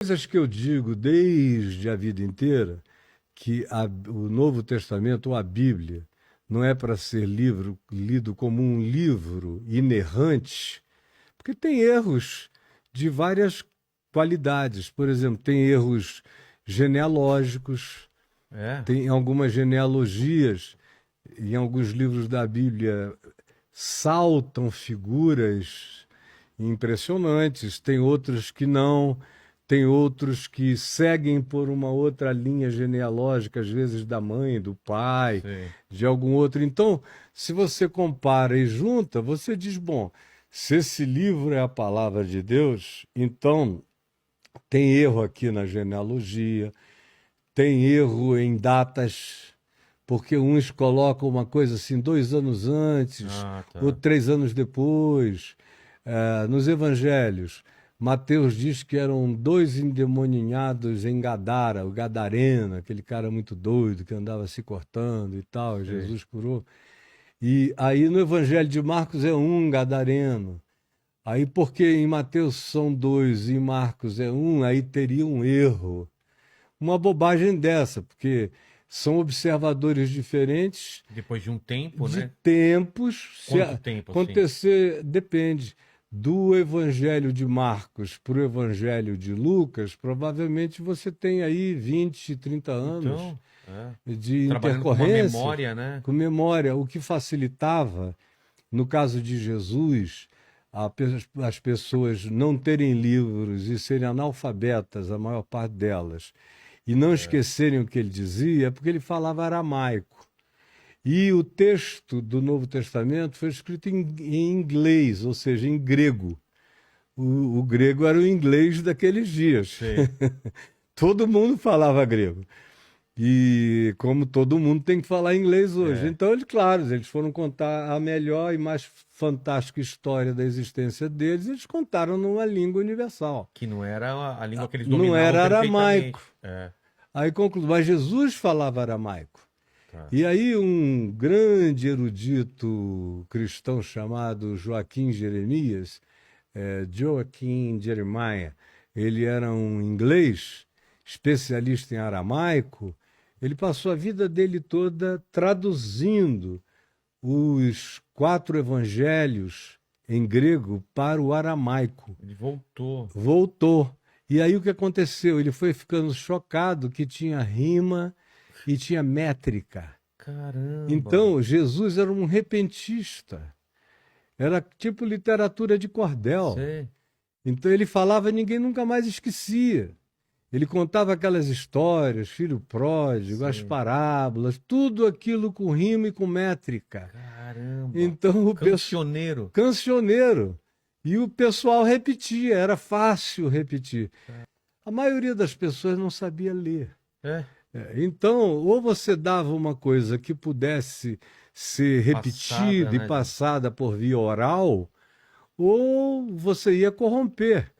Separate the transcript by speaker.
Speaker 1: Coisas que eu digo desde a vida inteira, que o Novo Testamento, ou a Bíblia, não é para ser lido como um livro inerrante, porque tem erros de várias qualidades. Por exemplo, tem erros genealógicos,
Speaker 2: É,
Speaker 1: tem algumas genealogias, em alguns livros da Bíblia saltam figuras impressionantes, tem outros que não, tem outros que seguem por uma outra linha genealógica, às vezes da mãe, do pai,
Speaker 2: sei.
Speaker 1: de algum outro. Então, se você compara e junta, você diz, bom, se esse livro é a palavra de Deus, então tem erro aqui na genealogia, tem erro em datas, porque uns colocam uma coisa assim 2 anos antes,
Speaker 2: Ah,
Speaker 1: ou
Speaker 2: tá.
Speaker 1: 3 anos depois. Nos evangelhos, Mateus diz que eram dois endemoninhados em Gadara, o Gadareno, aquele cara muito doido que andava se cortando e tal,
Speaker 2: Sei.
Speaker 1: Jesus curou. E aí no evangelho de Marcos é um Gadareno. Aí porque em Mateus são dois e em Marcos é um, aí teria um erro. Uma bobagem dessa, porque são observadores diferentes
Speaker 2: Depois de um tempo,
Speaker 1: de
Speaker 2: né?
Speaker 1: tempos. Se
Speaker 2: Quanto tempo, assim?
Speaker 1: acontecer, depende. Do Evangelho de Marcos para o Evangelho de Lucas, provavelmente você tem aí 20, 30 anos
Speaker 2: Então, é.
Speaker 1: de
Speaker 2: Trabalhando com uma
Speaker 1: intercorrência
Speaker 2: memória, né?
Speaker 1: com memória, o que facilitava, no caso de Jesus, as pessoas não terem livros e serem analfabetas, a maior parte delas, e não
Speaker 2: É.
Speaker 1: esquecerem o que ele dizia, é porque ele falava aramaico. E o texto do Novo Testamento foi escrito em inglês, ou seja, em grego. O grego era o inglês daqueles dias.
Speaker 2: Sei.
Speaker 1: Todo mundo falava grego. E como todo mundo tem que falar inglês hoje.
Speaker 2: É.
Speaker 1: Então, claro, eles foram contar a melhor e mais fantástica história da existência deles, eles contaram numa língua universal.
Speaker 2: Que não era a língua que eles
Speaker 1: Não
Speaker 2: dominavam
Speaker 1: era aramaico.
Speaker 2: perfeitamente. É.
Speaker 1: Aí concluiu, mas Jesus falava aramaico.
Speaker 2: Tá.
Speaker 1: E aí um grande erudito cristão chamado Joaquim Jeremias, Joaquim Jeremiah, ele era um inglês, especialista em aramaico, ele passou a vida dele toda traduzindo os 4 evangelhos em grego para o aramaico.
Speaker 2: Ele voltou.
Speaker 1: Voltou. E aí o que aconteceu? Ele foi ficando chocado que tinha rima e tinha métrica.
Speaker 2: Caramba.
Speaker 1: Então, Jesus era um repentista. Era tipo literatura de cordel.
Speaker 2: Sei.
Speaker 1: Então, ele falava e ninguém nunca mais esquecia. Ele contava aquelas histórias, filho pródigo, as
Speaker 2: Sei.
Speaker 1: parábolas, tudo aquilo com rima e com métrica.
Speaker 2: Caramba.
Speaker 1: Então, o pessoal.
Speaker 2: Cancioneiro.
Speaker 1: Cancioneiro. E o pessoal repetia, era fácil repetir. A maioria das pessoas não sabia ler.
Speaker 2: É.
Speaker 1: Então, ou você dava uma coisa que pudesse ser
Speaker 2: Passada,
Speaker 1: repetida e
Speaker 2: né?
Speaker 1: passada por via oral, ou você ia corromper.